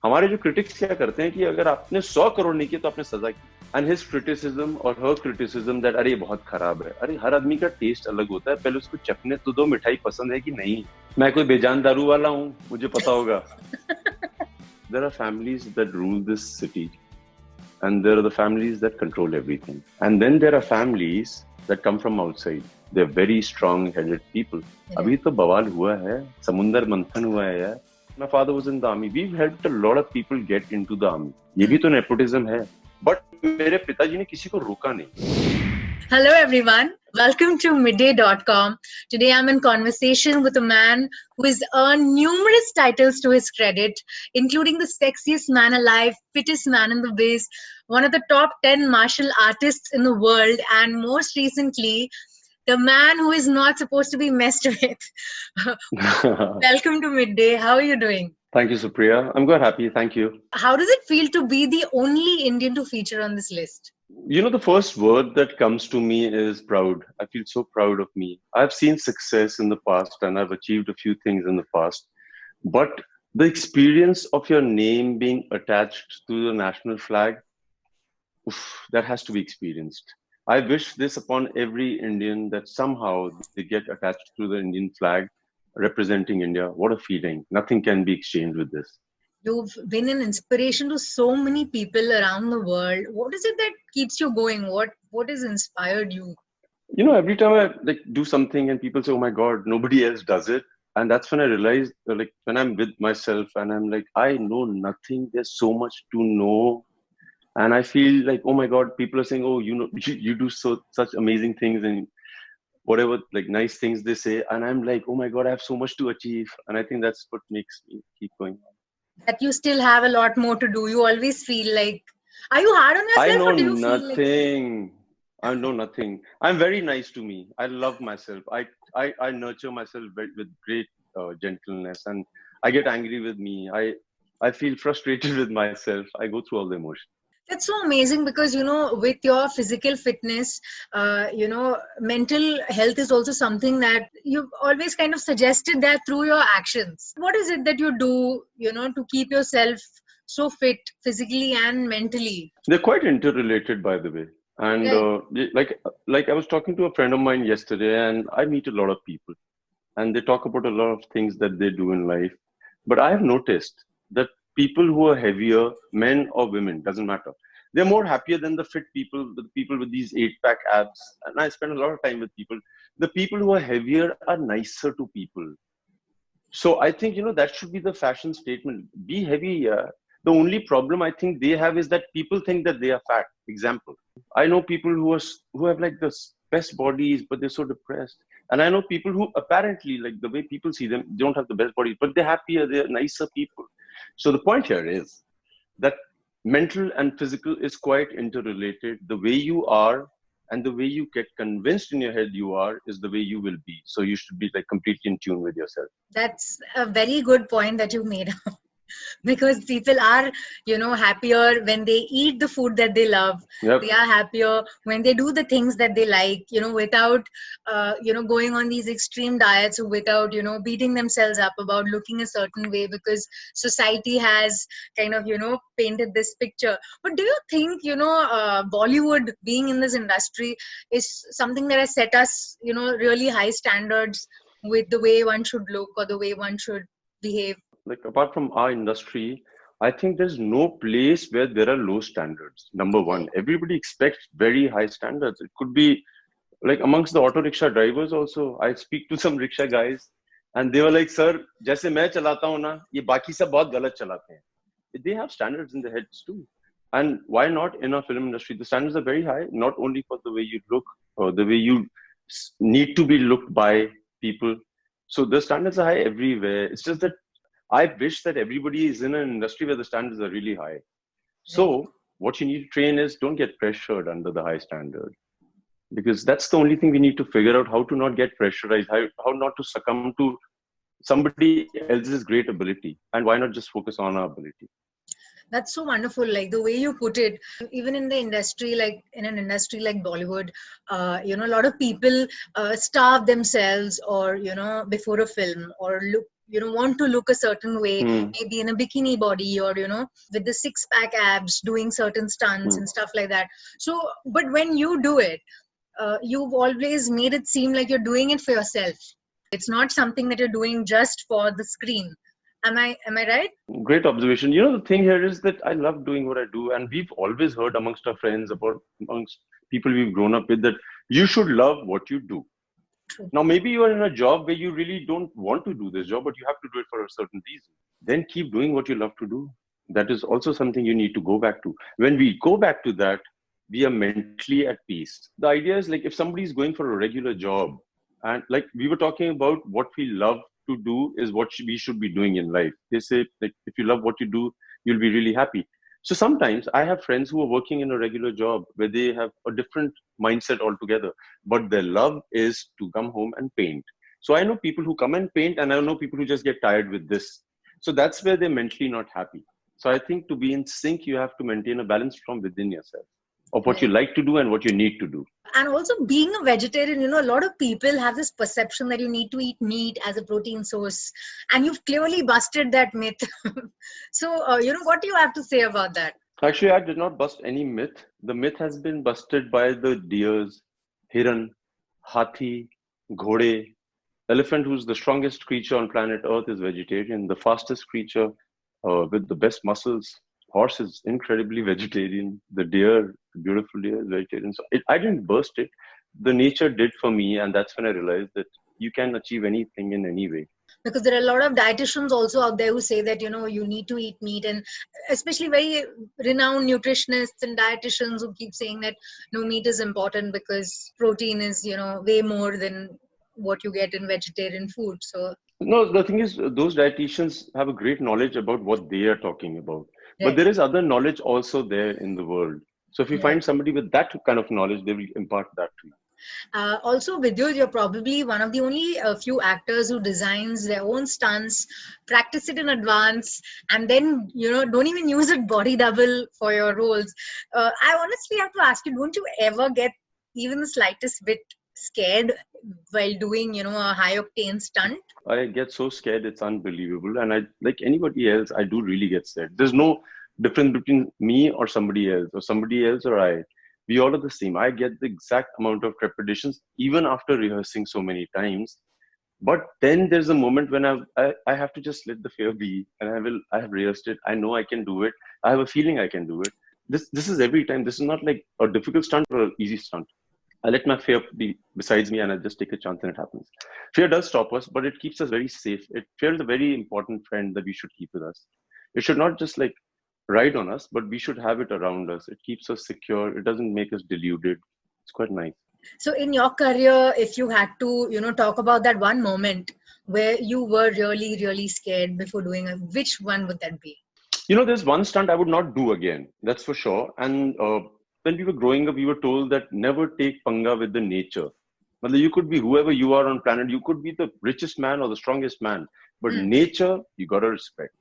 हमारे जो क्रिटिक्स क्या करते हैं कि अगर आपने 100 करोड़ नहीं किए तो आपने सजा की. एंड हिज क्रिटिसिज्म और हर क्रिटिसिज्म दैट अरे ये बहुत खराब है. अरे हर आदमी का टेस्ट अलग होता है, पहले उसको चखने तो दो मिठाई पसंद है कि नहीं. मैं कोई बेजान दारू वाला हूँ, मुझे पता होगा. There are families that rule this city, and there are the families that control everything. And then there are families that come from outside. They're very strong-headed people. अभी तो बवाल हुआ है, समुंदर मंथन हुआ है यार. My father was in the army. We've helped a lot of people get into the army. ये भी तो nepotism है. But मेरे पिताजी ने किसी को रोका नहीं. Hello everyone, welcome to midday.com. Today I'm in conversation with a man who has earned numerous titles to his credit, including the sexiest man alive, fittest man in the biz, one of the top 10 martial artists in the world, and most recently, the man who is not supposed to be messed with. Welcome to Midday. How are you doing? Thank you, Supriya. I'm quite happy. Thank you. How does it feel to be the only Indian to feature on this list? You know, the first word that comes to me is proud. I feel so proud of me. I've seen success in the past and I've achieved a few things in the past. But the experience of your name being attached to the national flag, that has to be experienced. I wish this upon every Indian that somehow they get attached to the Indian flag representing India. What a feeling. Nothing can be exchanged with this. You've been an inspiration to so many people around the world. What is it that keeps you going? What has inspired you? You know, every time I do something and people say, "Oh my God, nobody else does it," and that's when I realize, when I'm with myself and I'm like, I know nothing. There's so much to know, and I feel like, oh my God, people are saying, "Oh, you know, you do such amazing things and whatever nice things they say," and I'm like, oh my God, I have so much to achieve, and I think that's what makes me keep going on. That you still have a lot more to do. You always feel like, are you hard on yourself? I know or do you nothing. Feel like... I know nothing. I'm very nice to me. I love myself. I nurture myself with great gentleness, and I get angry with me. I feel frustrated with myself. I go through all the emotions. That's so amazing because, you know, with your physical fitness, you know, mental health is also something that you've always kind of suggested that through your actions. What is it that you do, you know, to keep yourself so fit physically and mentally? They're quite interrelated, by the way. And like I was talking to a friend of mine yesterday, and I meet a lot of people, and they talk about a lot of things that they do in life. But I have noticed that people who are heavier, men or women, doesn't matter. They're more happier than the fit people, the people with these 8-pack abs. And I spend a lot of time with people. The people who are heavier are nicer to people. So I think, you know, that should be the fashion statement. Be heavy. The only problem I think they have is that people think that they are fat. Example, I know people who have like the best bodies, but they're so depressed. And I know people who apparently, like the way people see them, don't have the best bodies, but they're happier, they're nicer people. So the point here is that mental and physical is quite interrelated. The way you are and the way you get convinced in your head you are is the way you will be. So you should be like completely in tune with yourself. That's a very good point that you made. Because people are, you know, happier when they eat the food that they love. Yep. They are happier when they do the things that they like, you know, without, you know, going on these extreme diets, or without, you know, beating themselves up about looking a certain way because society has kind of, you know, painted this picture. But do you think, you know, Bollywood being in this industry is something that has set us, you know, really high standards with the way one should look or the way one should behave? Like apart from our industry, I think there's no place where there are low standards. Number one, everybody expects very high standards. It could be like amongst the auto rickshaw drivers also. I speak to some rickshaw guys and they were like, "Sir, जैसे मैं चलाता हूँ ना, ये बाकी सब बहुत गलत चलाते हैं." They have standards in their heads too. And why not in our film industry? The standards are very high, not only for the way you look or the way you need to be looked by people. So the standards are high everywhere. It's just that I wish that everybody is in an industry where the standards are really high. So what you need to train is don't get pressured under the high standard. Because that's the only thing we need to figure out, how to not get pressurized, how not to succumb to somebody else's great ability. And why not just focus on our ability? That's so wonderful. Like the way you put it, even in the industry, like in an industry like Bollywood, you know, a lot of people starve themselves or, you know, before a film or look want to look a certain way, Hmm. maybe in a bikini body, or with the six pack abs, doing certain stunts Hmm. and stuff like that. So but when you do it, you've always made it seem like you're doing it for yourself. It's not something that you're doing just for the screen. Am I right? Great observation. The thing here is that I love doing what I do, and we've always heard amongst our friends, amongst people we've grown up with, that you should love what you do. True. Now, maybe you are in a job where you really don't want to do this job, but you have to do it for a certain reason. Then keep doing what you love to do. That is also something you need to go back to. When we go back to that, we are mentally at peace. The idea is, like, if somebody is going for a regular job, and like we were talking about, what we love to do is what we should be doing in life. They say, like, if you love what you do, you'll be really happy. So sometimes I have friends who are working in a regular job where they have a different mindset altogether, but their love is to come home and paint. So I know people who come and paint, and I know people who just get tired with this. So that's where they're mentally not happy. So I think to be in sync, you have to maintain a balance from within yourself of what you Right. like to do and what you need to do. And also, being a vegetarian, a lot of people have this perception that you need to eat meat as a protein source, and you've clearly busted that myth. So what do you have to say about that? Actually, I did not bust any myth. The myth has been busted by the deers, hiran, hathi, ghode. Elephant, who's the strongest creature on planet Earth, is vegetarian. The fastest creature with the best muscles, horse, is incredibly vegetarian. The deer, the beautiful deer, is vegetarian. So I didn't burst it. The nature did for me, and that's when I realized that you can achieve anything in any way. Because there are a lot of dietitians also out there who say that you need to eat meat, and especially very renowned nutritionists and dietitians who keep saying that no, meat is important because protein is way more than what you get in vegetarian food. So No, the thing is, those dietitians have a great knowledge about what they are talking about. But right, there is other knowledge also there in the world. So if you right. find somebody with that kind of knowledge, they will impart that to you. Also, Vidyut, you're probably one of the only few actors who designs their own stunts, practice it in advance, and then don't even use a body double for your roles. I honestly have to ask you, don't you ever get even the slightest bit scared while doing a high octane stunt? I get so scared, it's unbelievable. And I, like anybody else, I do really get scared. There's no difference between me or somebody else or I. We all are the same. I get the exact amount of trepidations even after rehearsing so many times. But then there's a moment when I have to just let the fear be, and I have rehearsed it. I know I can do it. I have a feeling I can do it. This is every time. This is not like a difficult stunt or an easy stunt. I let my fear be besides me, and I just take a chance and it happens. Fear does stop us, but it keeps us very safe. Fear is a very important friend that we should keep with us. It should not just like ride on us, but we should have it around us. It keeps us secure. It doesn't make us deluded. It's quite nice. So in your career, if you had to talk about that one moment where you were really really scared before doing it, which one would that be? There's one stunt I would not do again. That's for sure. And when we were growing up, we were told that never take panga with the nature. Well, you could be whoever you are on planet. You could be the richest man or the strongest man, but Hmm. nature you gotta respect.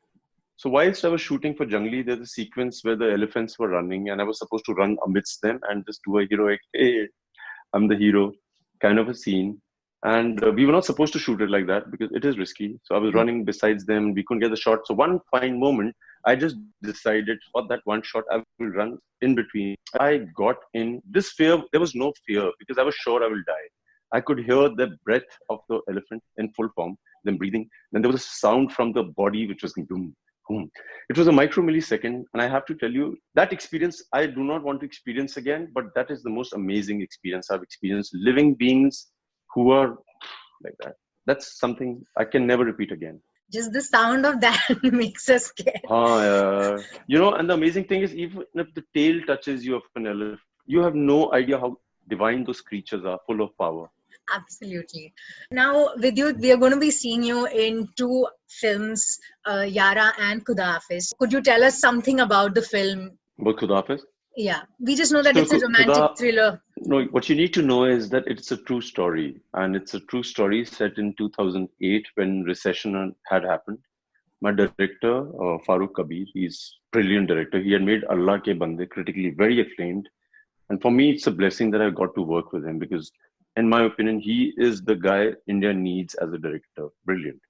So whilst I was shooting for Jungli, there's a sequence where the elephants were running, and I was supposed to run amidst them and just do a heroic, hey, I'm the hero kind of a scene. And we were not supposed to shoot it like that because it is risky. So I was running besides them. We couldn't get the shot. So one fine moment, I just decided for that one shot, I will run in between. I got in this fear. There was no fear because I was sure I will die. I could hear the breath of the elephant in full form, them breathing. Then there was a sound from the body which was boom, boom. It was a micro millisecond, and I have to tell you that experience I do not want to experience again. But that is the most amazing experience I've experienced. Living beings who are like that. That's something I can never repeat again. Just the sound of that makes us scared. And the amazing thing is, even if the tail touches you of an elephant, you have no idea how divine those creatures are, full of power. Absolutely. Now, Vidyut, we are going to be seeing you in two films, Yaara and Khuda Haafiz. Could you tell us something about the film? But Khuda Hafiz? Yeah, we just know that So it's a romantic Khuda, thriller. no, what you need to know is that it's a true story, and it's a true story set in 2008 when recession had happened. My director, Farooq Kabir, he's brilliant director. He had made Allah Ke Bande critically very acclaimed, and for me, it's a blessing that I got to work with him because In my opinion, he is the guy India needs as a director. Brilliant.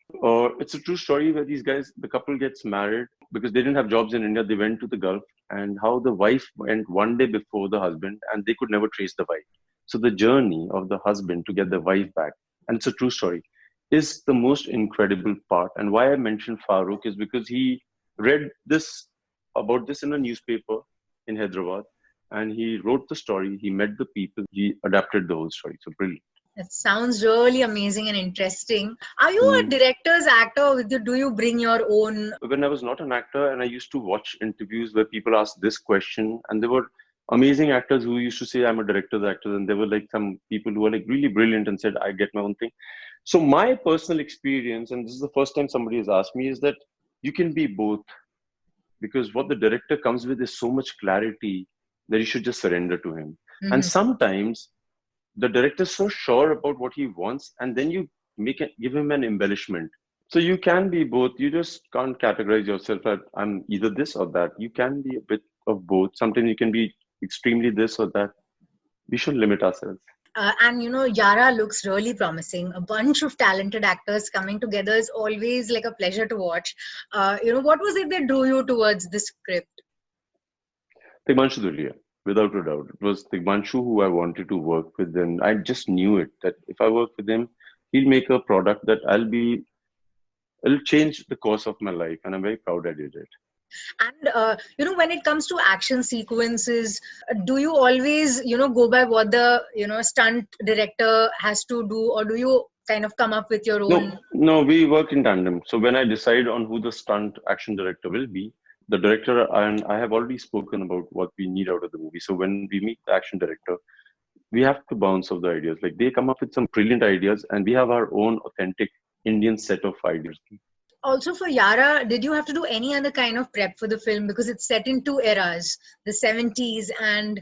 It's a true story where these guys, the couple gets married because they didn't have jobs in India. They went to the Gulf, and how the wife went one day before the husband, and they could never trace the wife. So the journey of the husband to get the wife back, and it's a true story, is the most incredible part. And why I mentioned Farooq is because he read this about this in a newspaper in Hyderabad, and he wrote the story. He met the people. He adapted the whole story. So brilliant. It sounds really amazing and interesting. Are you a Mm. director's actor? Do you bring your own? When I was not an actor, and I used to watch interviews where people asked this question, and there were amazing actors who used to say, "I'm a director's actor," and there were like some people who were like really brilliant and said, "I get my own thing." So my personal experience, and this is the first time somebody has asked me, is that you can be both, because what the director comes with is so much clarity that you should just surrender to him. And Mhm. sometimes the director is so sure about what he wants, and then you give him an embellishment. So you can be both. You just can't categorize yourself as I'm either this or that. You can be a bit of both. Sometimes you can be extremely this or that. We should limit ourselves. And Yaara looks really promising. A bunch of talented actors coming together is always like a pleasure to watch. What was it that drew you towards the script? Tigmanshu Dhulia, without a doubt. It was Tigmanshu who I wanted to work with, and I just knew it that if I work with him, he'll make a product that it'll change the course of my life, and I'm very proud I did it. And when it comes to action sequences, do you always go by what the stunt director has to do, or do you kind of come up with your own? No, we work in tandem. So when I decide on who the stunt action director will be, the director and I have already spoken about what we need out of the movie. So when we meet the action director, we have to bounce off the ideas. Like they come up with some brilliant ideas, and we have our own authentic Indian set of ideas. Also for Yaara, did you have to do any other kind of prep for the film, because it's set in two eras, the 70s and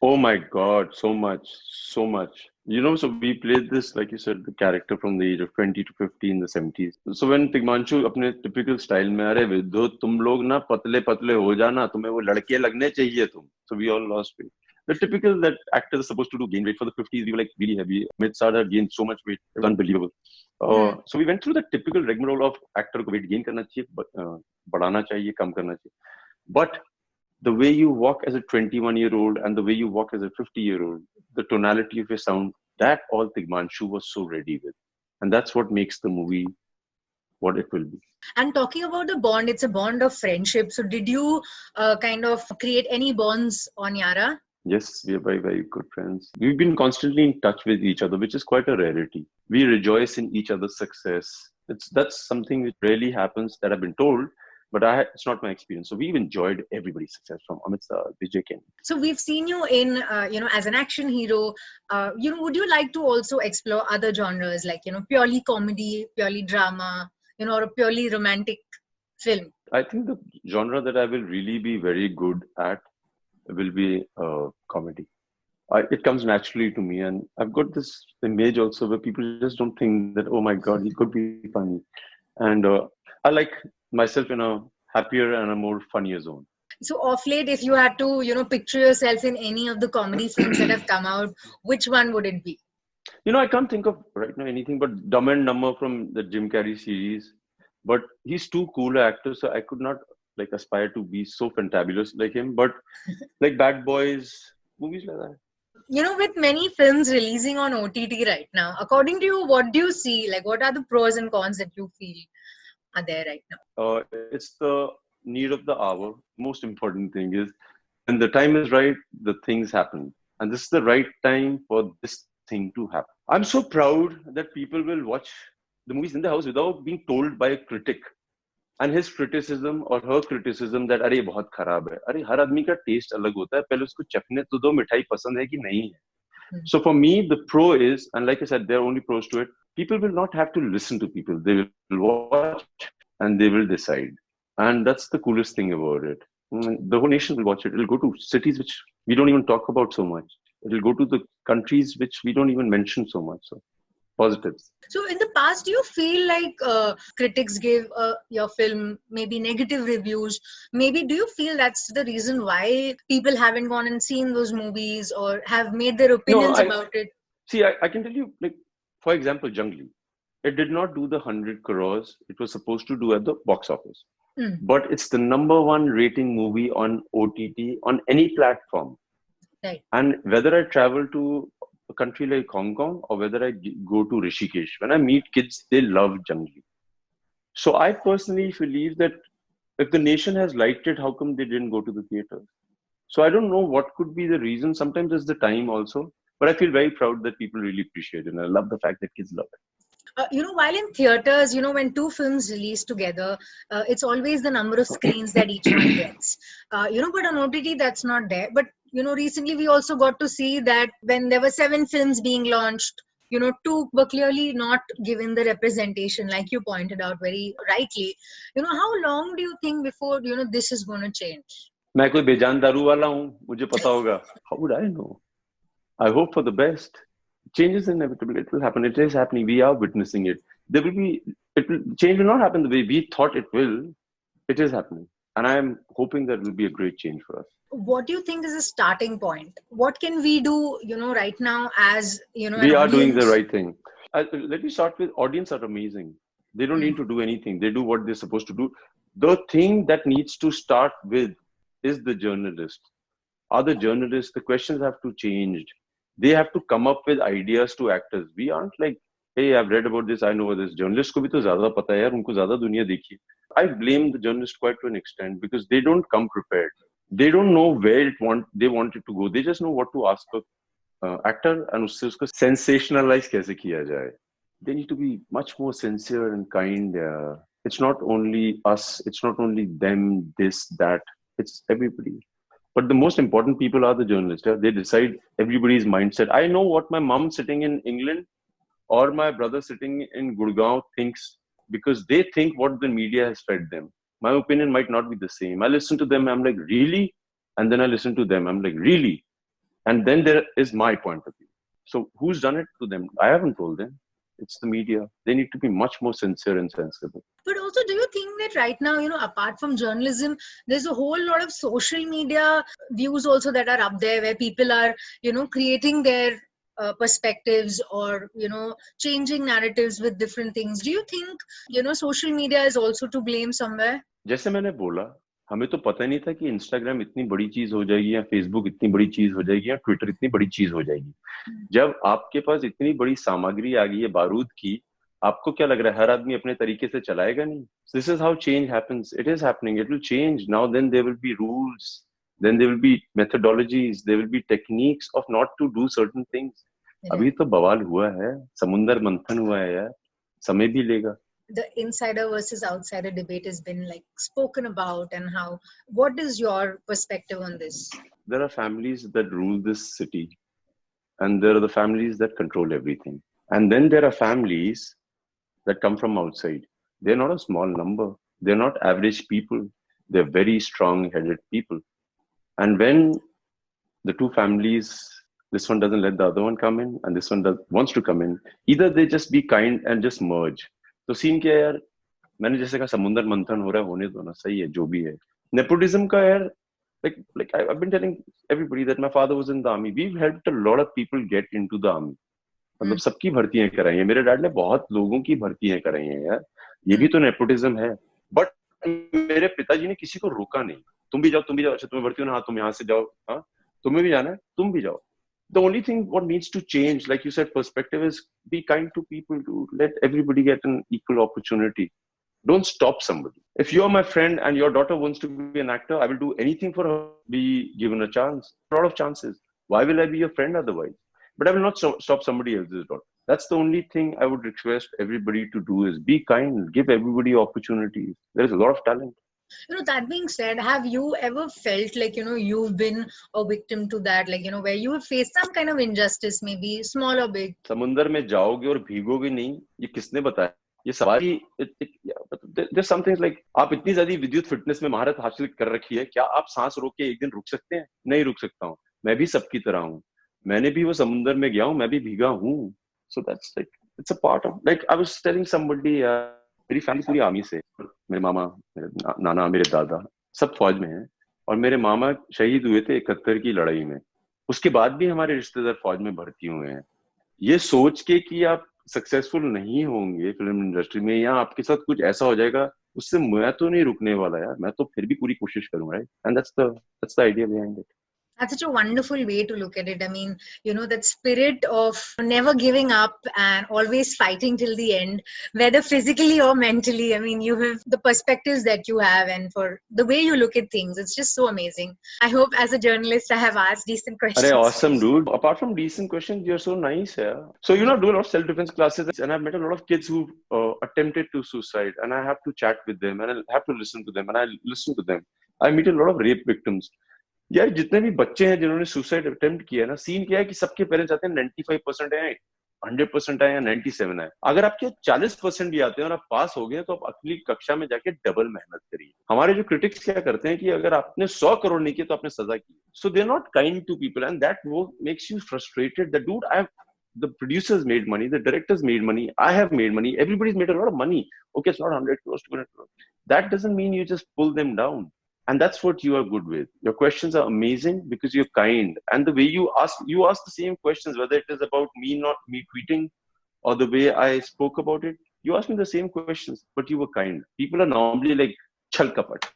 Oh my God, so much, so much. So we played this, like you said, the character from the age of 20 to 50 in the 70s. So when Tigmanshu अपने typical style में अरे विद्युत तुम लोग ना पतले पतले हो जाना तुम्हें वो लड़के लगने चाहिए तुम. So we all lost weight. The typical that actors are supposed to do gain weight for the 50s. We were like really heavy. Mid-Star had gained so much weight. It was unbelievable. So we went through the typical rigmarole of actor को weight gain करना चाहिए, बढ़ाना चाहिए, कम करना चाहिए. But the way you walk as a 21-year-old and the way you walk as a 50-year-old, the tonality of your sound, that all Tigmanshu was so ready with. And that's what makes the movie what it will be. And talking about the bond, it's a bond of friendship. So did you kind of create any bonds on Yaara? Yes, we are very, very good friends. We've been constantly in touch with each other, which is quite a rarity. We rejoice in each other's success. That's something which rarely happens that I've been told, but it's not my experience. So we've enjoyed everybody's success from Amit Sir, Vijay Ken. So we've seen you in, as an action hero. Would you like to also explore other genres, like, purely comedy, purely drama, or a purely romantic film? I think the genre that I will really be very good at will be comedy. It comes naturally to me, and I've got this image also where people just don't think that, oh my God, he could be funny. And I like myself in a happier and a more funnier zone. So off late, if you had to, picture yourself in any of the comedy films that have come out, which one would it be? I can't think of right now anything but Dumb and Dumber from the Jim Carrey series. But he's too cool an actor, so I could not like aspire to be so fantabulous like him. But like Bad Boys, movies like that. With many films releasing on OTT right now, according to you, what do you see? Like, what are the pros and cons that you feel are there right now? It's the need of the hour. Most important thing is when the time is right, the things happen. And this is the right time for this thing to happen. I'm so proud that people will watch the movies in the house without being told by a critic. And his criticism or her criticism that अरे बहुत खराब है. अरे हर आदमी का test अलग होता है. पहले उसको चखने तो दो मिठाई पसंद है कि नहीं है. So for me, the pro is, and like I said, there are only pros to it. People will not have to listen to people. They will watch and they will decide. And that's the coolest thing about it. The whole nation will watch it. It'll go to cities which we don't even talk about so much. It'll go to the countries which we don't even mention so much. So positives. So in the past, do you feel like critics gave your film maybe negative reviews? Maybe do you feel that's the reason why people haven't gone and seen those movies or have made their opinions about it? See, I can tell you, like, for example, Jungli. It did not do the 100 crores it was supposed to do at the box office. Mm. But it's the number one rating movie on OTT on any platform. Right. And whether I travel to a country like Hong Kong or whether I go to Rishikesh, when I meet kids, they love Jungli. So I personally believe that if the nation has liked it, how come they didn't go to the theaters? So I don't know what could be the reason. Sometimes it's the time also. But I feel very proud that people really appreciate it. And I love the fact that kids love it. While in theaters, when two films release together, it's always the number of screens that each one gets. But on OTT, that's not there. But, recently we also got to see that when there were 7 films being launched, 2 were clearly not given the representation, like you pointed out very rightly. How long do you think before, this is going to change? मैं कोई बेजान दारू वाला हूँ, मुझे पता होगा. How would I know? I hope for the best. Change is inevitable. It will happen. It is happening. We are witnessing it. Change will not happen the way we thought it will. It is happening. And I am hoping that it will be a great change for us. What do you think is a starting point? What can we do, right now as, we are doing the right thing. Let me start with audience are amazing. They don't need to do anything. They do what they're supposed to do. The thing that needs to start with is the journalist. Other journalists, the questions have to change. They have to come up with ideas to actors. We aren't like, hey, I've read about this, I know this. Journalists को भी तो ज़्यादा पता है यार, उनको ज़्यादा दुनिया देखी. I blame the journalists quite to an extent because they don't come prepared. They don't know where they want it to go. They just know what to ask a actor and उससे उसको sensationalize कैसे किया जाए. They need to be much more sincere and kind. It's not only us. It's not only them, this, that. It's everybody. But the most important people are the journalists. They decide everybody's mindset. I know what my mom sitting in England or my brother sitting in Gurgaon thinks because they think what the media has fed them. My opinion might not be the same. I listen to them. I'm like, really? And then I listen to them. I'm like, really? And then there is my point of view. So who's done it to them? I haven't told them. It's the media. They need to be much more sincere and sensible. But also, do you think that right now, apart from journalism, there's a whole lot of social media views also that are up there where people are, creating their perspectives or, changing narratives with different things. Do you think, social media is also to blame somewhere? जैसे मैंने बोला, हमें तो पता नहीं था कि Instagram इतनी बड़ी चीज हो जाएगी या फेसबुक इतनी बड़ी चीज हो जाएगी या ट्विटर इतनी बड़ी चीज हो जाएगी. जब आपके पास इतनी बड़ी सामग्री आ गई है बारूद की, आपको क्या लग रहा है हर आदमी अपने तरीके से चलाएगा नहीं? This is how change happens. It is happening. It will change. Now then there will be rules. Then there will be methodologies. There will be techniques of not to do certain things. अभी तो बवाल हुआ है, समुंदर मंथन हुआ है यार, समय भी लेगा. The insider versus outsider debate has been like spoken about, and what is your perspective on this? There are families that rule this city and there are the families that control everything. And then there are families that come from outside. They're not a small number. They're not average people. They're very strong-headed people. And when the two families, this one doesn't let the other one come in and this one wants to come in, either they just be kind and just merge. तो scene क्या है यार, मैंने जैसे कहा समुंदर मंथन हो रहा है, होने दो ना, सही है जो भी है. नेपोटिज्म का यार, like I've been telling everybody that my father was in the army. We've helped a lot of people get into the army. मतलब सबकी भर्तियां कराई हैं. मेरे डैड ने बहुत लोगों की भर्तियां कराई हैं यार. ये भी तो नेपोटिज्म है. बट मेरे पिताजी ने किसी को रोका नहीं. तुम भी जाओ. अच्छा तुम्हें भर्ती हो ना, हाँ तुम यहाँ से जाओ, हाँ तुम्हें भी जाना है, तुम भी जाओ. The only thing what needs to change, like you said, perspective is be kind to people, to let everybody get an equal opportunity. Don't stop somebody. If you're my friend and your daughter wants to be an actor, I will do anything for her. Be given a chance. A lot of chances. Why will I be your friend otherwise? But I will not stop somebody else's daughter. That's the only thing I would request everybody to do is be kind. Give everybody opportunities. There is a lot of talent. That being said, have you ever felt like, you've been a victim to that, like, where you have faced some kind of injustice, maybe small or big? समुंदर में जाओगे और भीगोगे नहीं, ये किसने बताया? ये सवारी, there's something like, आप इतनी ज्यादा विद्युत फिटनेस में महारत हासिल कर रखी है, क्या आप सांस रोक के एक दिन रुक सकते हैं? नहीं रुक सकता हूँ. मैं भी सबकी तरह हूँ. मैंने भी वो समुंदर में गया हूँ, मैं भी भीगा हूँ. So that's like, it's a part of, like I was telling somebody, मेरी फैमिली पूरी आर्मी से, मेरे मामा, मेरे नाना, मेरे दादा सब फौज में हैं और मेरे मामा शहीद हुए थे 71 की लड़ाई में. उसके बाद भी हमारे रिश्तेदार फौज में भर्ती हुए हैं. ये सोच के कि आप सक्सेसफुल नहीं होंगे फिल्म इंडस्ट्री में या आपके साथ कुछ ऐसा हो जाएगा, उससे मैं तो नहीं रुकने वाला यार, मैं तो फिर भी पूरी कोशिश करूंगा, right? And that's the idea behind it. That's such a wonderful way to look at it. I mean, that spirit of never giving up and always fighting till the end, whether physically or mentally. I mean, you have the perspectives that you have, and for the way you look at things, it's just so amazing. I hope as a journalist, I have asked decent Arey, questions. awesome, dude. Apart from decent questions, you're so nice, yeah. So, I do a lot of self-defense classes, and I've met a lot of kids who attempted to suicide, and I have to chat with them, and I have to listen to them, and I listen to them. I meet a lot of rape victims. यार जितने भी बच्चे हैं जिन्होंने suicide attempt किया ना, scene क्या है कि सबके पेरेंट्स आते हैं 95% है, 100% है या 97 है. अगर आपके 40% भी आते हैं और आप पास हो गए तो आप अगली कक्षा में जाके डबल मेहनत करिए. हमारे जो क्रिटिक्स क्या करते हैं कि अगर आपने 100 करोड़ नहीं किए तो आपने सजा की. So they are not kind to people and that वो makes you frustrated that dude I the producers made money, the directors made money, I have made money, everybody's made a lot of money. Okay, it's not 100 crores, 200 crores. That doesn't mean you just pull them down. And that's what you are good with. Your questions are amazing because you're kind. And the way you ask the same questions, whether it is about me tweeting or the way I spoke about it, you ask me the same questions, but you were kind. People are normally like, chal kapat.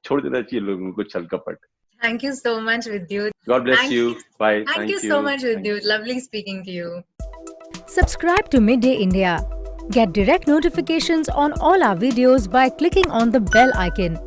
Chhod dena chahiye logon ko chal kapat. Thank you so much, Vidyut. God bless you. Bye. Thank you so much, Vidyut. Lovely speaking to you. Subscribe to Midday India. Get direct notifications on all our videos by clicking on the bell icon.